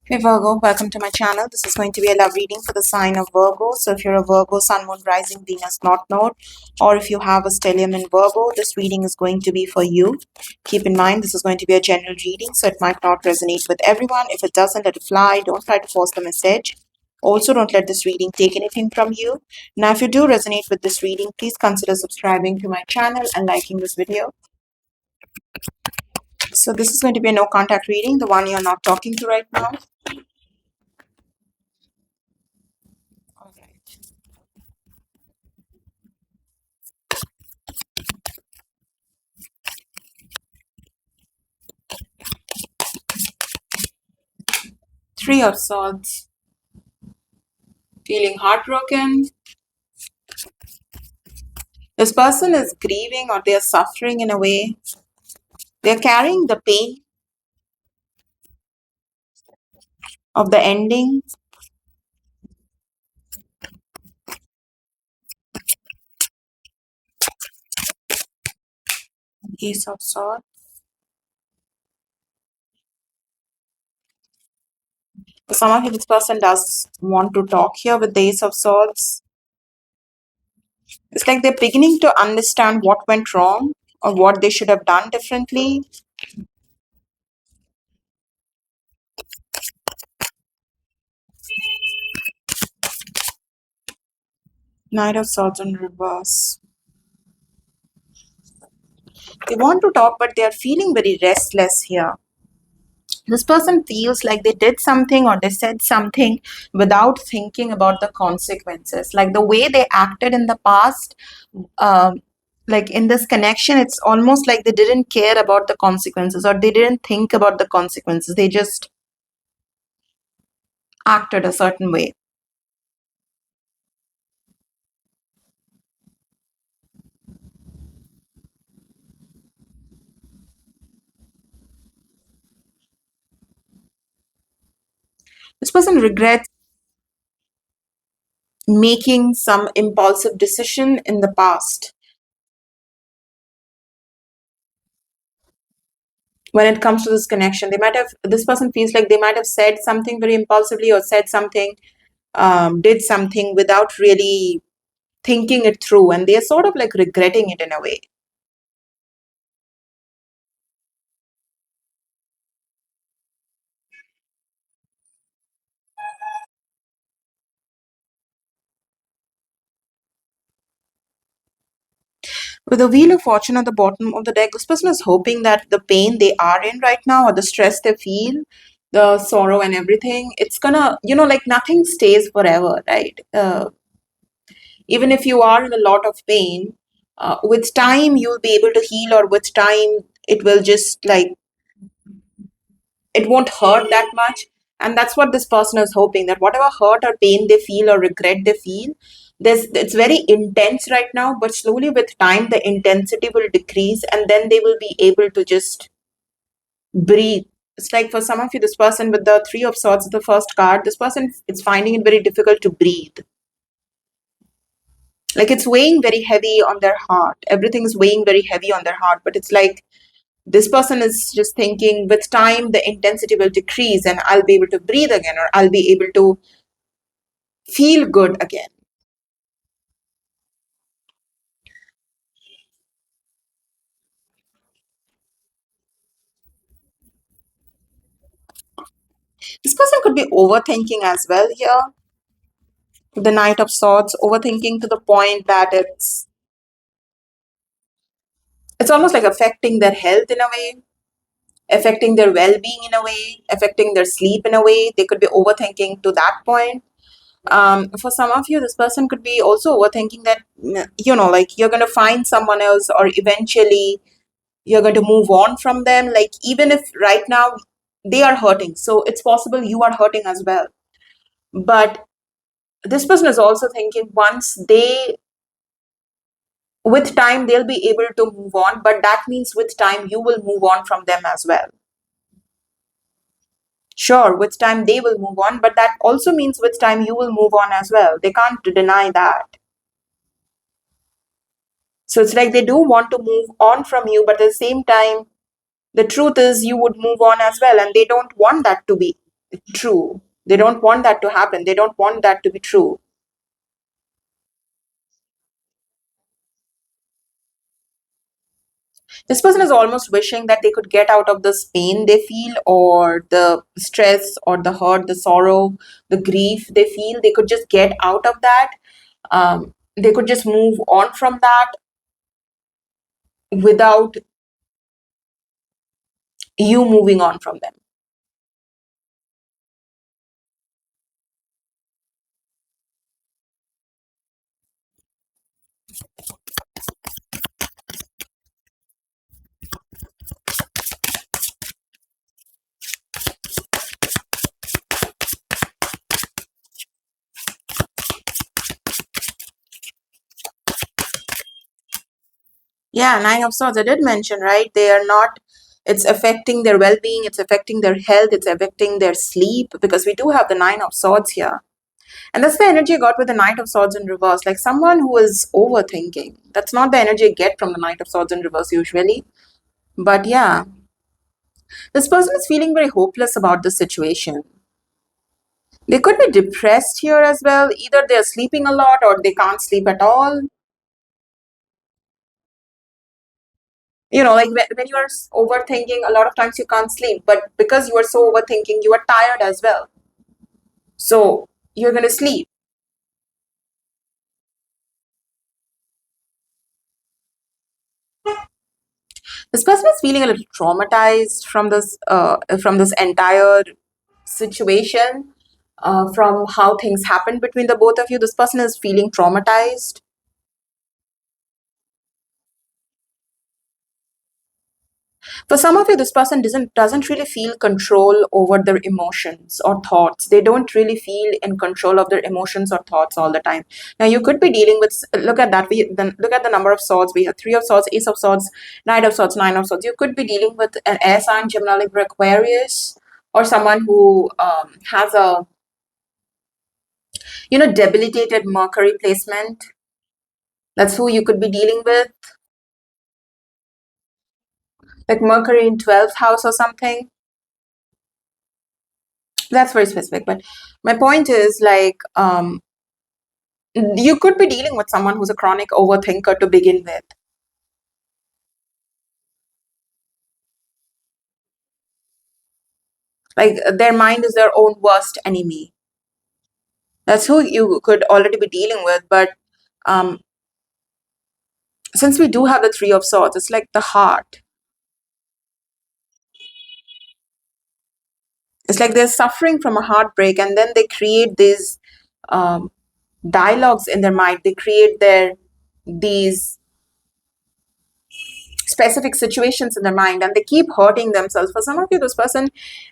Hey Virgo, welcome to my channel. This is going to be a love reading for the sign of Virgo. So if you're a Virgo, Sun, Moon, Rising, Venus, North Node, or if you have a stellium in Virgo, this reading is going to be for you. Keep in mind, this is going to be a general reading, so it might not resonate with everyone. If it doesn't, let it fly. Don't try to force the message. Also, don't let this reading take anything from you. Now, if you do resonate with this reading, please consider subscribing to my channel and liking this video. So this is going to be a no contact reading, the one you're not talking to right now. All right. Three of Swords. Feeling heartbroken. This person is grieving or they are suffering in a way. They're carrying the pain of the ending. Ace of Swords. For some of you, this person does want to talk here with the Ace of Swords. It's like they're beginning to understand what went wrong or what they should have done differently. Knight of Swords in reverse. They want to talk, but they are feeling very restless here. This person feels like they did something or they said something without thinking about the consequences. Like the way they acted in the past, um, like in this connection, it's almost like they didn't care about the consequences or they didn't think about the consequences. They just acted a certain way. This person regrets making some impulsive decision in the past. When it comes to this connection, this person feels like they might have said something very impulsively or said something, did something without really thinking it through, and they're sort of like regretting it in a way. With the Wheel of Fortune at the bottom of the deck, this person is hoping that the pain they are in right now or the stress they feel, the sorrow and everything, it's gonna, like nothing stays forever, right? Even if you are in a lot of pain, with time you'll be able to heal, or with time it will just like, it won't hurt that much. And that's what this person is hoping, that whatever hurt or pain they feel or regret they feel, it's very intense right now, but slowly with time the intensity will decrease and then they will be able to just breathe. It's like for some of you, this person with the Three of Swords, the first card, this person is finding it very difficult to breathe. Like it's weighing very heavy on their heart. Everything is weighing very heavy on their heart, but it's like this person is just thinking with time the intensity will decrease and I'll be able to breathe again, or I'll be able to feel good again. This person could be overthinking as well here. The Knight of Swords, overthinking to the point that it's almost like affecting their health in a way, affecting their well-being in a way, affecting their sleep in a way. They could be overthinking to that point. For some of you, this person could be also overthinking that, like you're going to find someone else, or eventually you're going to move on from them. Like even if right now they are hurting, so it's possible you are hurting as well. But this person is also thinking once with time they'll be able to move on, but that means with time you will move on from them as well. Sure, with time they will move on, but that also means with time you will move on as well. They can't deny that. So it's like they do want to move on from you, but at the same time, the truth is you would move on as well, and they don't want that to be. true. They don't want that to happen. They don't want that to be true. This person is almost wishing that they could get out of this pain they feel, or the stress, or the hurt, the sorrow, the grief they feel. They could just get out of that. They could just move on from that without you moving on from them. Yeah, Nine of Swords, I did mention, right? They are not, it's affecting their well being, it's affecting their health, it's affecting their sleep, because we do have the Nine of Swords here. And that's the energy I got with the Knight of Swords in reverse. Like someone who is overthinking. That's not the energy I get from the Knight of Swords in reverse usually. But yeah, this person is feeling very hopeless about the situation. They could be depressed here as well. Either they're sleeping a lot or they can't sleep at all. Like when you are overthinking, a lot of times you can't sleep. But because you are so overthinking, you are tired as well. So you're going to sleep. This person is feeling a little traumatized from this entire situation, from how things happened between the both of you. This person is feeling traumatized. For some of you, this person doesn't really feel control over their emotions or thoughts. They don't really feel in control of their emotions or thoughts all the time. Now you could be dealing with, look at that, we then look at the number of swords. We have Three of Swords, Ace of Swords, Knight of Swords, Nine of Swords. You could be dealing with an air sign, Gemini, Libra, Aquarius, or someone who has a debilitated Mercury placement. That's who you could be dealing with, like Mercury in 12th house or something. That's very specific. But my point is, like, you could be dealing with someone who's a chronic overthinker to begin with. Like, their mind is their own worst enemy. That's who you could already be dealing with. But um, since we do have the Three of Swords, it's like the heart. It's like they're suffering from a heartbreak, and then they create these um, dialogues in their mind. They create these specific situations in their mind, and they keep hurting themselves. For some of you, this person,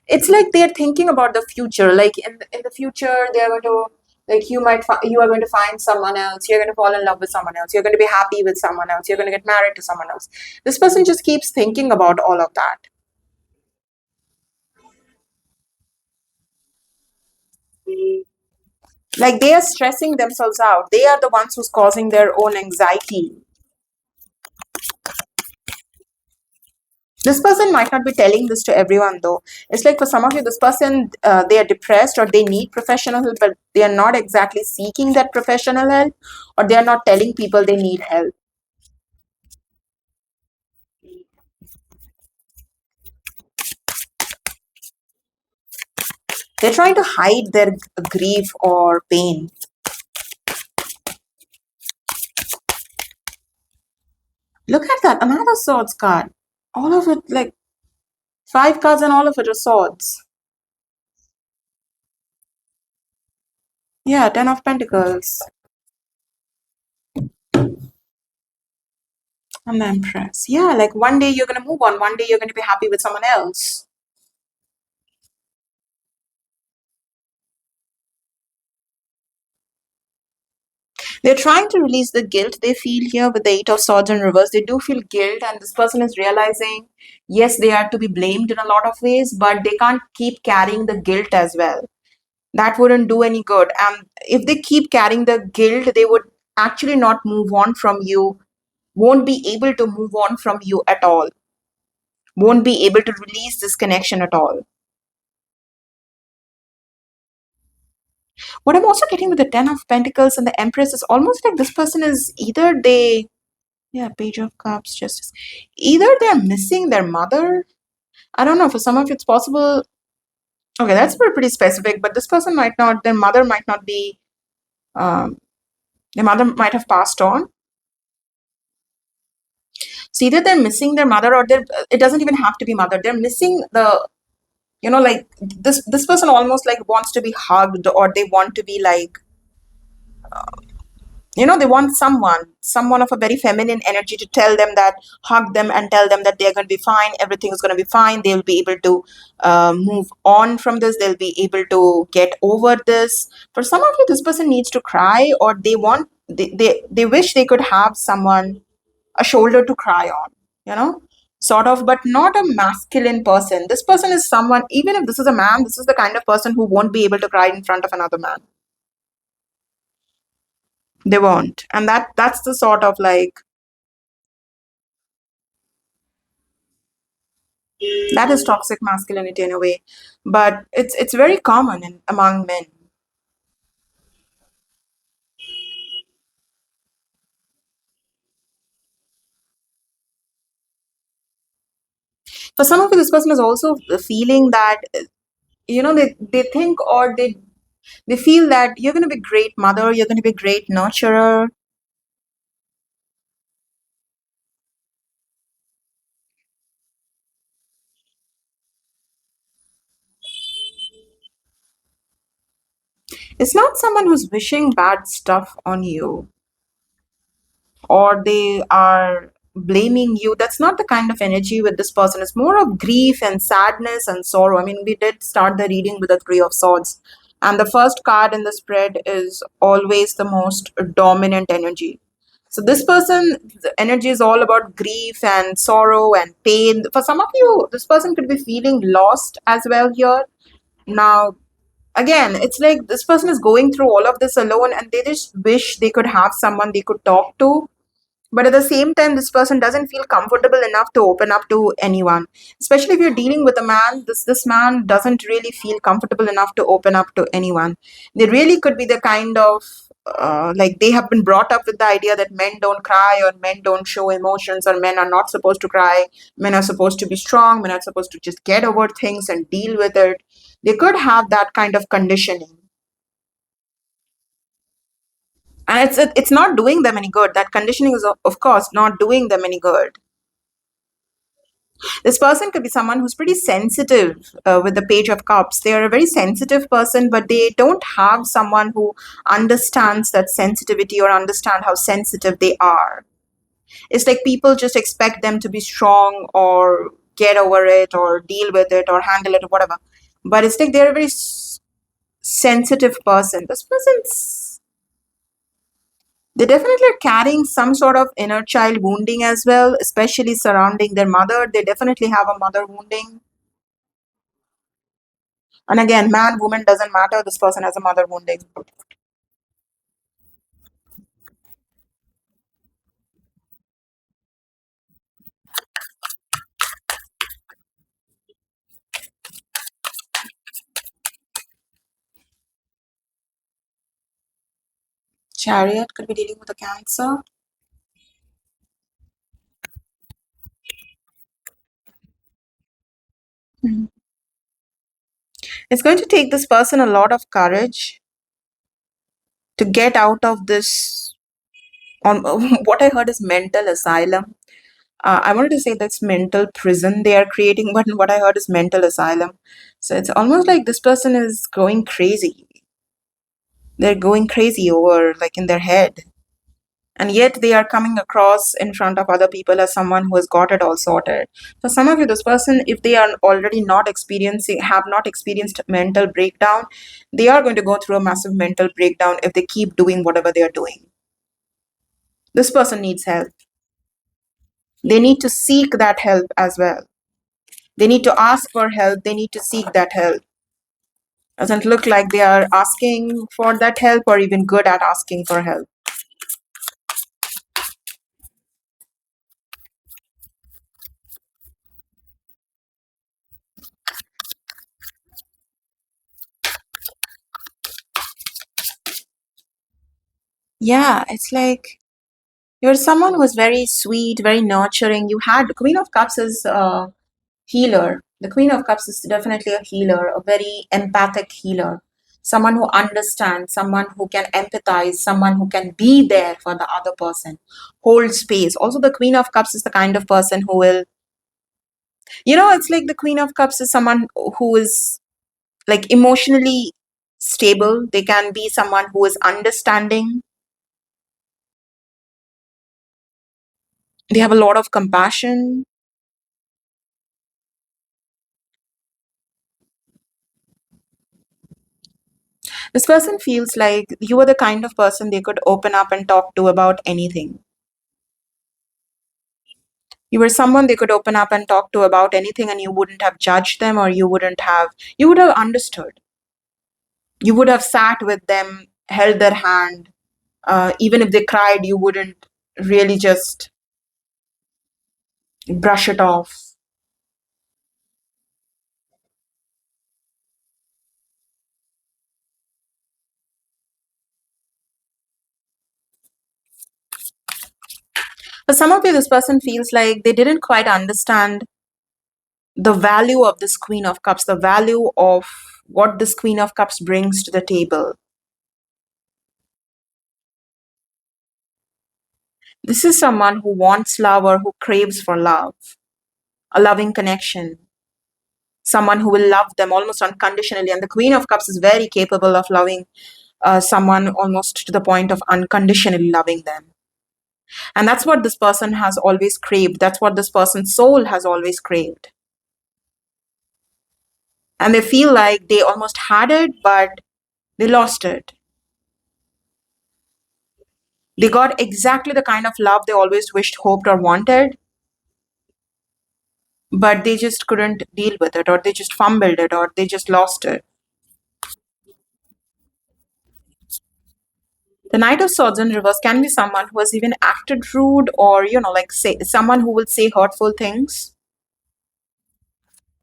it's like they're thinking about the future. Like in the future, they're going to, like, you are going to find someone else, you're going to fall in love with someone else, you're going to be happy with someone else, you're going to get married to someone else. This person just keeps thinking about all of that. Like they are stressing themselves out. They are the ones who's causing their own anxiety. This person might not be telling this to everyone, though. It's like for some of you, this person, they are depressed or they need professional help, but they are not exactly seeking that professional help, or they are not telling people they need help. They're trying to hide their grief or pain. Look at that, another swords card. All of it, like five cards, and all of it are swords. Yeah, Ten of Pentacles. And the Empress. Yeah, like one day you're going to move on, one day you're going to be happy with someone else. They're trying to release the guilt they feel here with the Eight of Swords in reverse. They do feel guilt, and this person is realizing, yes, they are to be blamed in a lot of ways, but they can't keep carrying the guilt as well. That wouldn't do any good. And if they keep carrying the guilt, they would actually not move on from you, won't be able to move on from you at all, won't be able to release this connection at all. What I'm also getting with the Ten of Pentacles and the Empress is almost like this person is either they, yeah, Page of Cups, Justice. Either they're missing their mother. I don't know. For some of you, it's possible. Okay, that's pretty specific. But this person might not. Their mother might not be. Um, their mother might have passed on. So either they're missing their mother, or they're. It doesn't even have to be mother. They're missing the. Like this person almost like wants to be hugged, or they want to be like, they want someone of a very feminine energy to tell them that, hug them and tell them that they're going to be fine, everything is going to be fine, they'll be able to move on from this, they'll be able to get over this. For some of you, this person needs to cry, or they wish they could have someone, a shoulder to cry on, you know sort of, but not a masculine person. This person is someone, even if this is a man, this is the kind of person who won't be able to cry in front of another man. They won't. And that's the sort of like, that is toxic masculinity in a way, but it's very common among men. For some of you, this person is also feeling that, they think, or they feel that you're going to be a great mother, you're going to be a great nurturer. It's not someone who's wishing bad stuff on you, or they are blaming you. That's not the kind of energy with this person. It's more of grief and sadness and sorrow. I mean, we did start the reading with the Three of Swords, and the first card in the spread is always the most dominant energy. So this person, the energy is all about grief and sorrow and pain. For some of you, this person could be feeling lost as well here. Now, again, it's like this person is going through all of this alone, and they just wish they could have someone they could talk to, but at the same time, this person doesn't feel comfortable enough to open up to anyone. Especially if you're dealing with a man, this man doesn't really feel comfortable enough to open up to anyone. They really could be the kind of, like, they have been brought up with the idea that men don't cry, or men don't show emotions, or men are not supposed to cry, men are supposed to be strong, men are supposed to just get over things and deal with it. They could have that kind of conditioning, and it's not doing them any good. That conditioning is, of course, not doing them any good. This person could be someone who's pretty sensitive, with the Page of Cups. They are a very sensitive person, but they don't have someone who understands that sensitivity, or understand how sensitive they are. It's like people just expect them to be strong, or get over it, or deal with it, or handle it, or whatever. But it's like they're a very sensitive person. This person's, they definitely are carrying some sort of inner child wounding as well, especially surrounding their mother. They definitely have a mother wounding. And again, man, woman doesn't matter. This person has a mother wounding. Chariot could be dealing with a Cancer. Mhm. It's going to take this person a lot of courage to get out of this. On what I heard is mental asylum. I wanted to say that's mental prison they are creating, but what I heard is mental asylum. So it's almost like this person is going crazy. They're going crazy over, like, in their head. And yet they are coming across in front of other people as someone who has got it all sorted. For some of you, this person, if they are already not experiencing, have not experienced mental breakdown, they are going to go through a massive mental breakdown if they keep doing whatever they are doing. This person needs help. They need to seek that help as well. They need to ask for help. They need to seek that help. Doesn't look like they are asking for that help, or even good at asking for help. Yeah, it's like you're someone who's very sweet, very nurturing. You had the Queen of Cups is a healer. The Queen of Cups is definitely a healer, a very empathic healer. Someone who understands, someone who can empathize, someone who can be there for the other person, hold space. Also, the Queen of Cups is the kind of person who will, it's like the Queen of Cups is someone who is like emotionally stable. They can be someone who is understanding. They have a lot of compassion. This person feels like you are the kind of person they could open up and talk to about anything. You were someone they could open up and talk to about anything, and you wouldn't have judged them, or you would have understood. You would have sat with them, held their hand. Even if they cried, you wouldn't really just brush it off. For some of you, this person feels like they didn't quite understand the value of this Queen of Cups, the value of what this Queen of Cups brings to the table. This is someone who wants love or who craves for love, a loving connection, someone who will love them almost unconditionally. And the Queen of Cups is very capable of loving someone almost to the point of unconditionally loving them. And that's what this person has always craved. That's what this person's soul has always craved. And they feel like they almost had it, but they lost it. They got exactly the kind of love they always wished, hoped, or wanted, but they just couldn't deal with it, or they just fumbled it, or they just lost it. The Knight of Swords in reverse can be someone who has even acted rude, or, like say someone who will say hurtful things.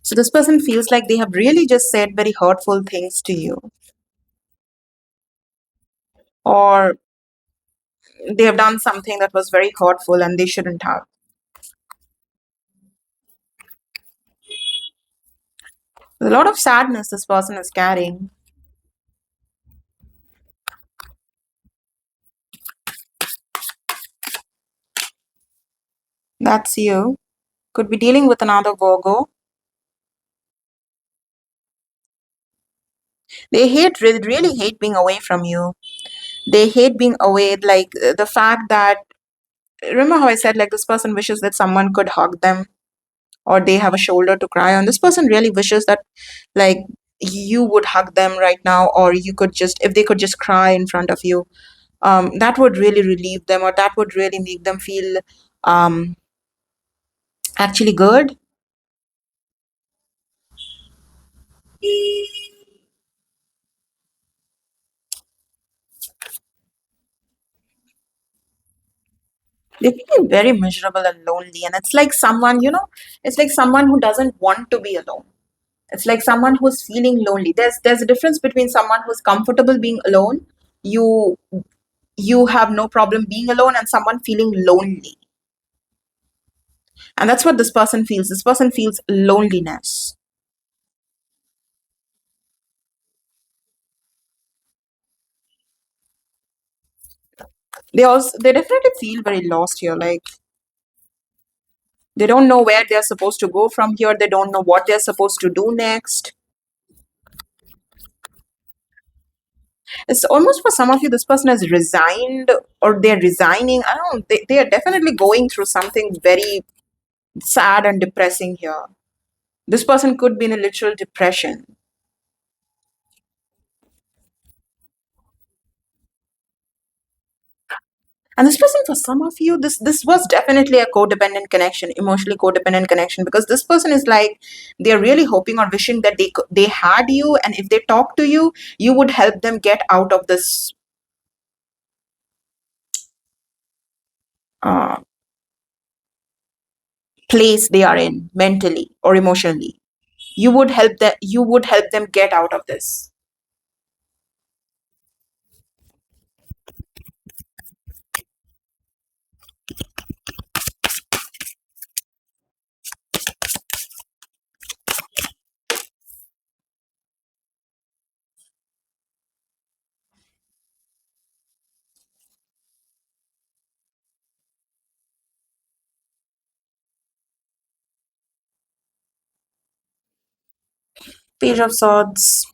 So this person feels like they have really just said very hurtful things to you, or they have done something that was very hurtful and they shouldn't have. There's a lot of sadness this person is carrying. That's you. Could be dealing with another Virgo. They really hate being away from you. They hate being away, like the fact that, remember how I said, like, this person wishes that someone could hug them, or they have a shoulder to cry on. This person really wishes that, like, you would hug them right now, or you could just, if they could just cry in front of you, that would really relieve them, or that would really make them feel um, actually good. They feel very miserable and lonely, and it's like someone, it's like someone who doesn't want to be alone. It's like someone who's feeling lonely. There's a difference between someone who's comfortable being alone. You you have no problem being alone, and someone feeling lonely. And that's what this person feels. This person feels loneliness. They definitely feel very lost here. Like, they don't know where they're supposed to go from here. They don't know what they're supposed to do next. It's almost, for some of you, this person has resigned, or they're resigning. I don't know. They are definitely going through something very sad and depressing here. This person could be in a literal depression. And this person, for some of you, this was definitely a codependent connection, emotionally codependent connection, because this person is like, they're really hoping or wishing that they had you, and if they talk to you, you would help them get out of this uh, place they are in mentally or emotionally. You would help them get out of this. Page of Swords.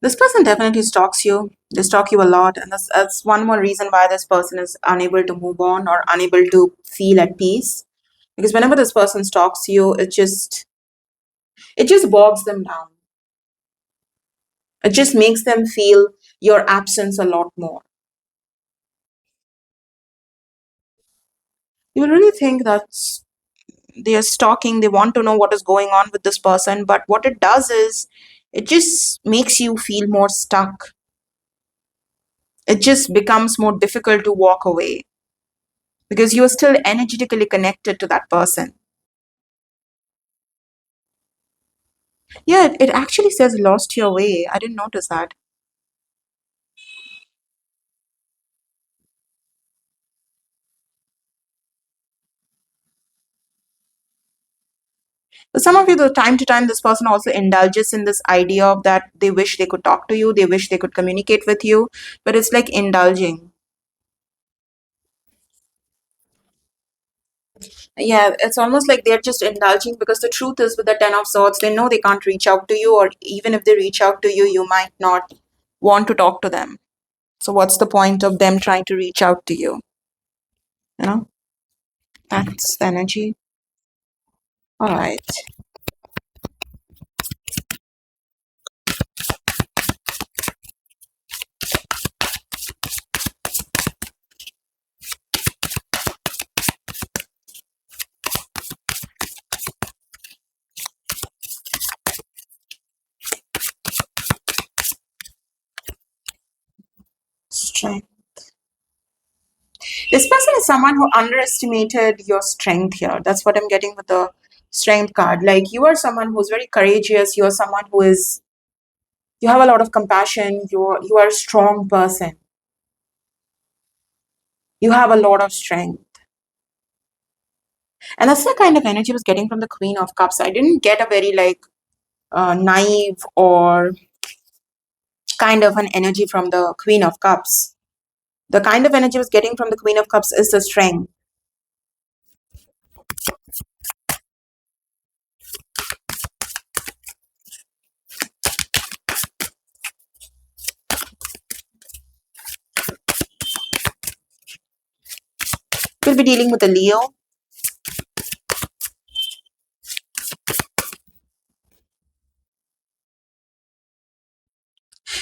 This person definitely stalks you. They stalk you a lot, and that's one more reason why this person is unable to move on or unable to feel at peace. Because whenever this person stalks you, it just bogs them down. It just makes them feel your absence a lot more. You will really think that they are stalking, they want to know what is going on with this person, but what it does is it just makes you feel more stuck. It just becomes more difficult to walk away because you are still energetically connected to that person. Yeah, it actually says lost your way. I didn't notice that. So some of you, the time to time, this person also indulges in this idea of that they wish they could talk to you, they wish they could communicate with you, but it's like indulging. Yeah, it's almost like they're just indulging because the truth is, with the Ten of Swords, they know they can't reach out to you, or even if they reach out to you, you might not want to talk to them. So, what's the point of them trying to reach out to you? You know, that's the energy. All right. Strength. This person is someone who underestimated your strength here. That's what I'm getting with the strength card. Like, you are someone who's very courageous. You are someone who is, you have a lot of compassion. You are a strong person. You have a lot of strength. And that's the kind of energy I was getting from the Queen of Cups. I didn't get a very like naive or kind of an energy from the Queen of Cups. The kind of energy I was getting from the Queen of Cups is the strength. We'll be dealing with a Leo.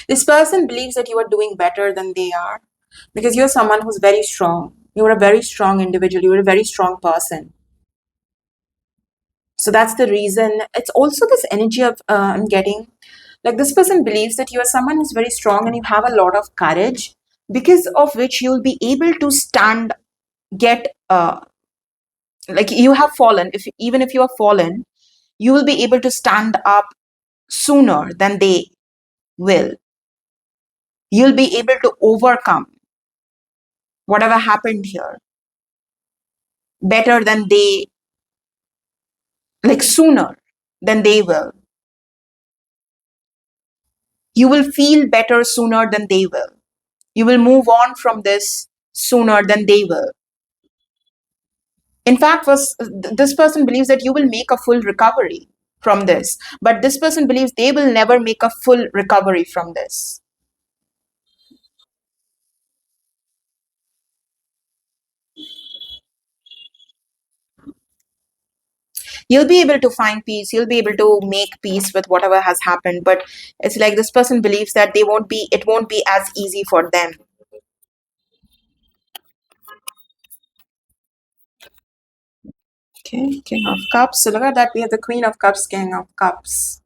This person believes that you are doing better than they are because you're someone who's very strong. You're a very strong individual. You're a very strong person. So that's the reason. It's also this energy of I'm getting like this person believes that you are someone who's very strong and you have a lot of courage because of which you'll be able to stand, get like you have fallen. If even if you have fallen, you will be able to stand up sooner than they will. You'll be able to overcome whatever happened here better than they, like sooner than they will. You will feel better sooner than they will. You will move on from this sooner than they will. In fact, this person believes that you will make a full recovery from this, but this person believes they will never make a full recovery from this. You'll be able to find peace, you'll be able to make peace with whatever has happened, but it's like this person believes that it won't be as easy for them. Okay, King of Cups. So look at that. We have the Queen of Cups, King of Cups.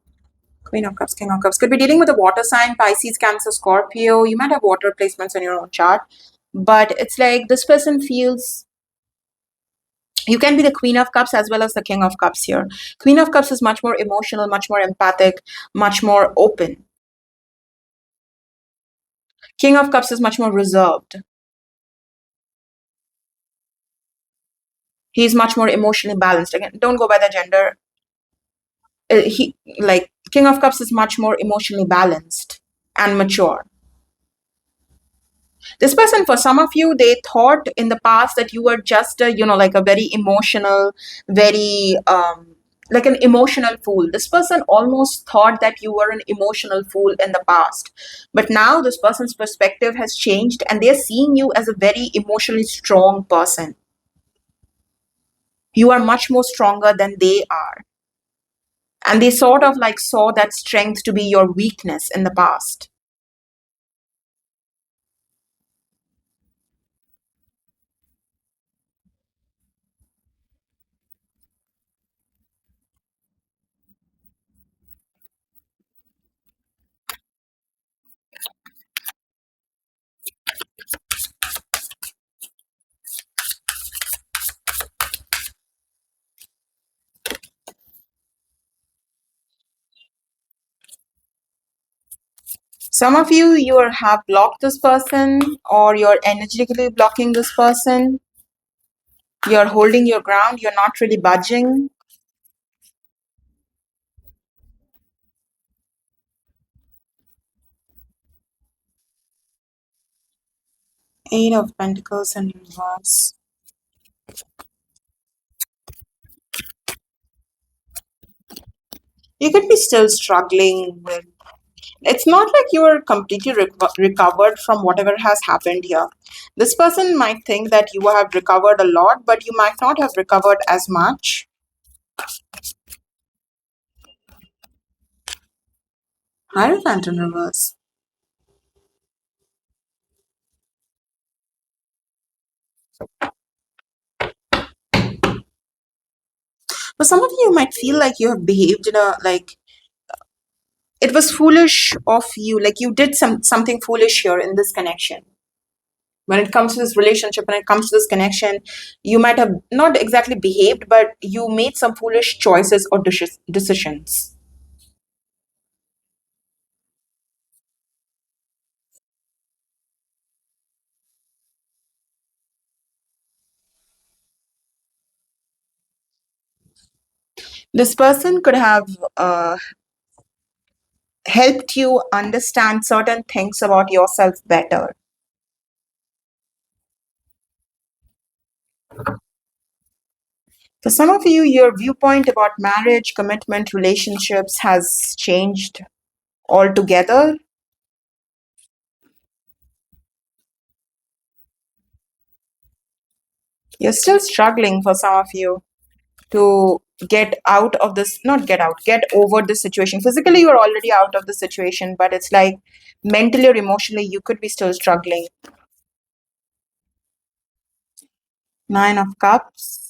Queen of Cups, King of Cups. Could be dealing with a water sign, Pisces, Cancer, Scorpio. You might have water placements on your own chart. But it's like this person feels you can be the Queen of Cups as well as the King of Cups here. Queen of Cups is much more emotional, much more empathic, much more open. King of Cups is much more reserved. He's much more emotionally balanced. Again, don't go by the gender. He like King of Cups is much more emotionally balanced and mature. This person, for some of you, they thought in the past that you were just a, like a very emotional, very like an emotional fool. This person almost thought that you were an emotional fool in the past. But now this person's perspective has changed and they're seeing you as a very emotionally strong person. You are much more stronger than they are. And they sort of like saw that strength to be your weakness in the past. Some of you, have blocked this person or you're energetically blocking this person. You're holding your ground. You're not really budging. Eight of Pentacles in reverse. You could be still struggling with. It's not like you're completely recovered from whatever has happened here. This person might think that you have recovered a lot, but you might not have recovered as much. Hierophant in reverse. For some of you might feel like you have behaved in a like it was foolish of you, like you did something foolish here in this connection. When it comes to this relationship, when it comes to this connection, you might have not exactly behaved, but you made some foolish choices or decisions. This person could have helped you understand certain things about yourself better. For some of you, your viewpoint about marriage, commitment, relationships has changed altogether. You're still struggling for some of you to get out of this, not get out, get over this situation. Physically, you're already out of the situation, but it's like mentally or emotionally, you could be still struggling. Nine of Cups,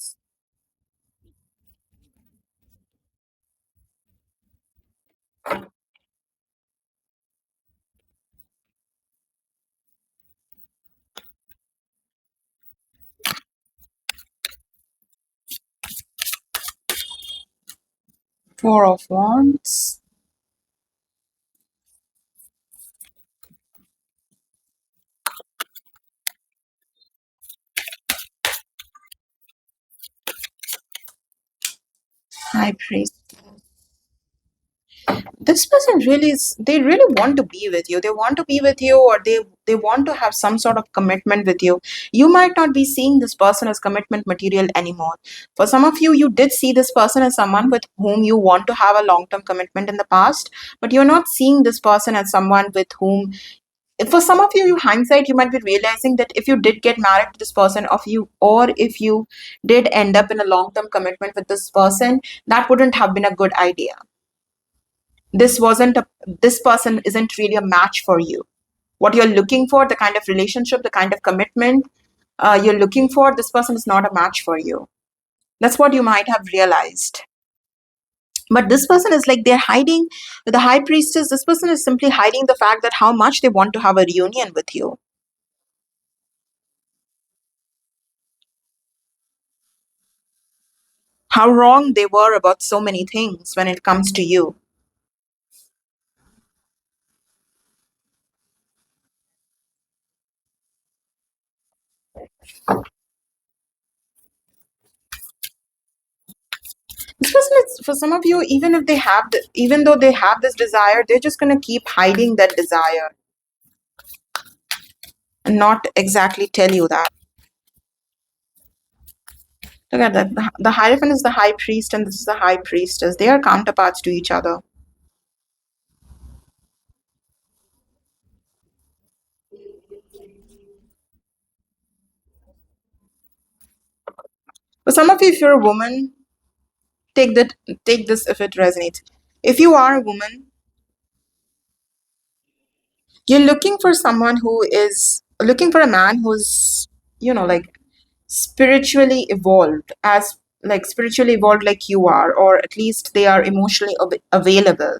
Four of Wands, High Priest. This person really is, they really want to be with you. They want to be with you, or they want to have some sort of commitment with you. You might not be seeing this person as commitment material anymore. For some of you, you did see this person as someone with whom you want to have a long-term commitment in the past, but you're not seeing this person as someone with whom, for some of you, you hindsight, you might be realizing that if you did get married to this person, of you, or if you did end up in a long-term commitment with this person, that wouldn't have been a good idea. This person isn't really a match for you. What you're looking for, the kind of relationship, the kind of commitment you're looking for, this person is not a match for you. That's what you might have realized. But this person is like, they're hiding. With the High Priestess, this person is simply hiding the fact that how much they want to have a reunion with you, how wrong they were about so many things when it comes to you. This person is, for some of you, even if they have even though they have this desire, they're just going to keep hiding that desire and not exactly tell you that. Look at that. The Hierophant is the high priest, and this is the high priestess. They are counterparts to each other. For some of you, if you're a woman, take that, take this if it resonates. If you are a woman, you're looking for someone who is looking for a man who's, like spiritually evolved, as like spiritually evolved like you are, or at least they are emotionally available.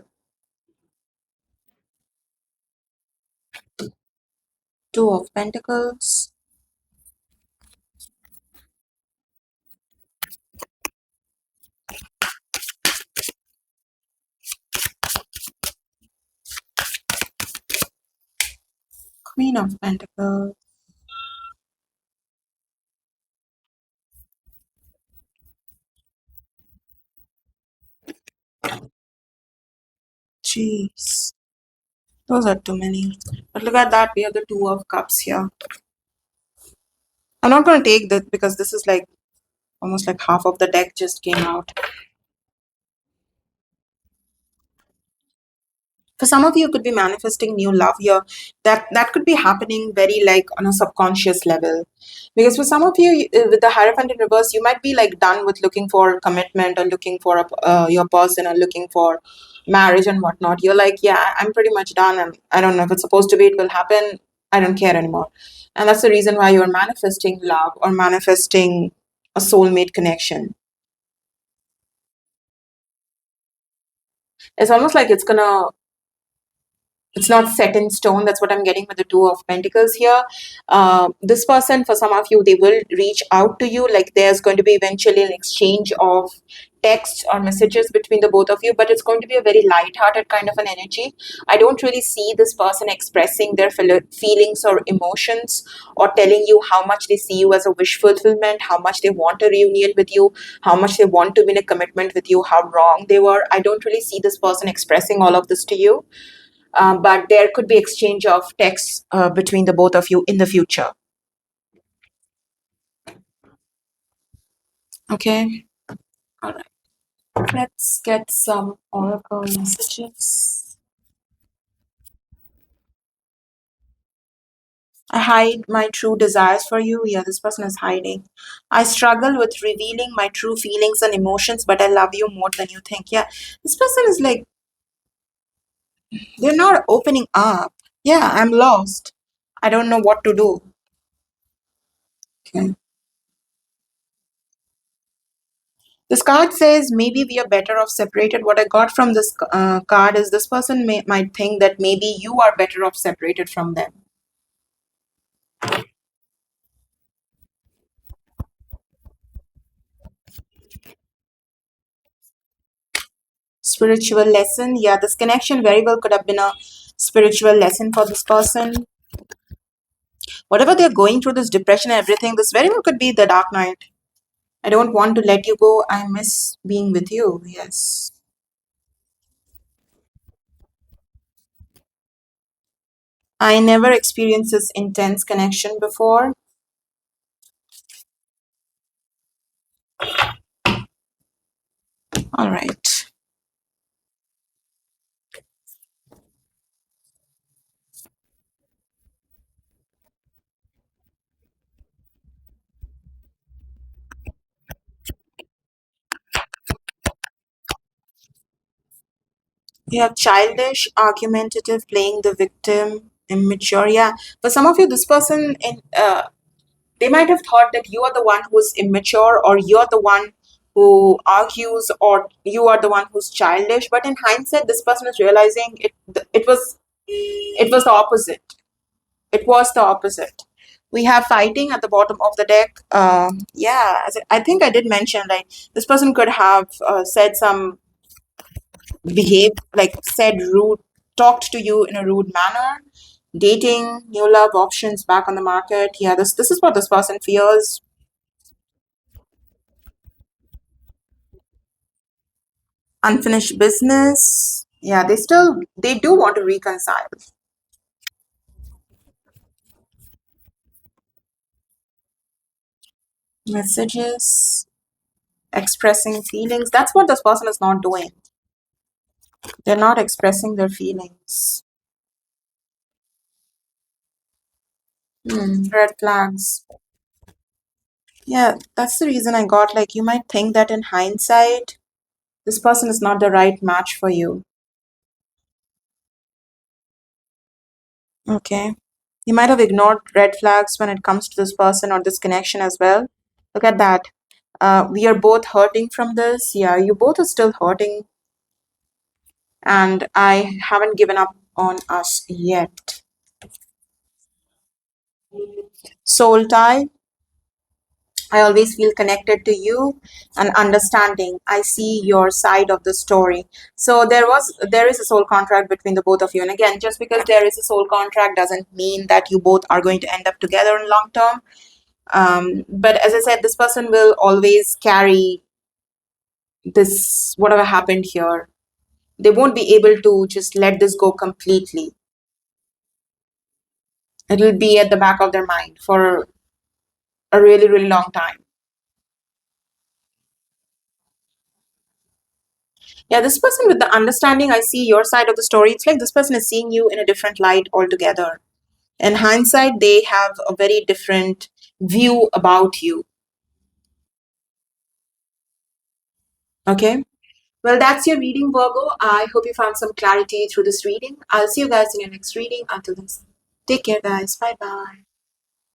Two of Pentacles, Queen of Pentacles. Jeez, those are too many. But look at that, we have the Two of Cups here. I'm not going to take that because this is like almost like half of the deck just came out. For some of you, could be manifesting new love here. That could be happening very like on a subconscious level, because for some of you, with the Hierophant in reverse, you might be like done with looking for commitment, or looking for your person, or looking for marriage and whatnot. You're like, yeah, I'm pretty much done, and I don't know if it's supposed to be, it will happen. I don't care anymore. And that's the reason why you're manifesting love, or manifesting a soulmate connection. It's almost like it's not set in stone. That's what I'm getting with the Two of Pentacles here. This person, for some of you, they will reach out to you. Like there's going to be eventually an exchange of texts or messages between the both of you, but it's going to be a very light-hearted kind of an energy. I don't really see this person expressing their feelings or emotions, or telling you how much they see you as a wish fulfillment, how much they want a reunion with you, how much they want to be in a commitment with you, how wrong they were. I don't really see this person expressing all of this to you, but there could be exchange of texts between the both of you in the future. Okay, all right. Let's get some oracle messages. I hide my true desires for you. Yeah, this person is hiding. I struggle with revealing my true feelings and emotions, but I love you more than you think. Yeah, this person is like, they're not opening up. Yeah, I'm lost. I don't know what to do. Okay. This card says maybe we are better off separated. What I got from this card is this person might think that maybe you are better off separated from them. Spiritual lesson. Yeah, this connection very well could have been a spiritual lesson for this person. Whatever they're going through, this depression and everything, this very well could be the dark night. I don't want to let you go. I miss being with you. Yes. I never experienced this intense connection before. All right. You have childish, argumentative, playing the victim, immature. Yeah, for some of you, this person, they might have thought that you are the one who's immature, or you're the one who argues, or you are the one who's childish. But in hindsight, this person is realizing it was the opposite. It was the opposite. We have fighting at the bottom of the deck. Yeah, I think I did mention, right? This person could have said some behaved like said rude, talked to you in a rude manner. Dating, new love options back on the market. Yeah, this is what this person fears. Unfinished business. Yeah, they do want to reconcile. Messages. Expressing feelings. That's what this person is not doing. They're not expressing their feelings. Red flags. Yeah, that's the reason I got like you might think that in hindsight, this person is not the right match for you. Okay. You might have ignored red flags when it comes to this person or this connection as well. Look at that. We are both hurting from this. Yeah, you both are still hurting, and I haven't given up on us yet. Soul tie. I always feel connected to you and understanding. I see your side of the story. So there is a soul contract between the both of you. And again, just because there is a soul contract doesn't mean that you both are going to end up together in long term. But as I said, this person will always carry this whatever happened here. They won't be able to just let this go completely. It'll be at the back of their mind for a really, really long time. Yeah, this person with the understanding, I see your side of the story. It's like this person is seeing you in a different light altogether. In hindsight, they have a very different view about you. Okay. Well, that's your reading, Virgo. I hope you found some clarity through this reading. I'll see you guys in your next reading. Until then, take care, guys. Bye bye.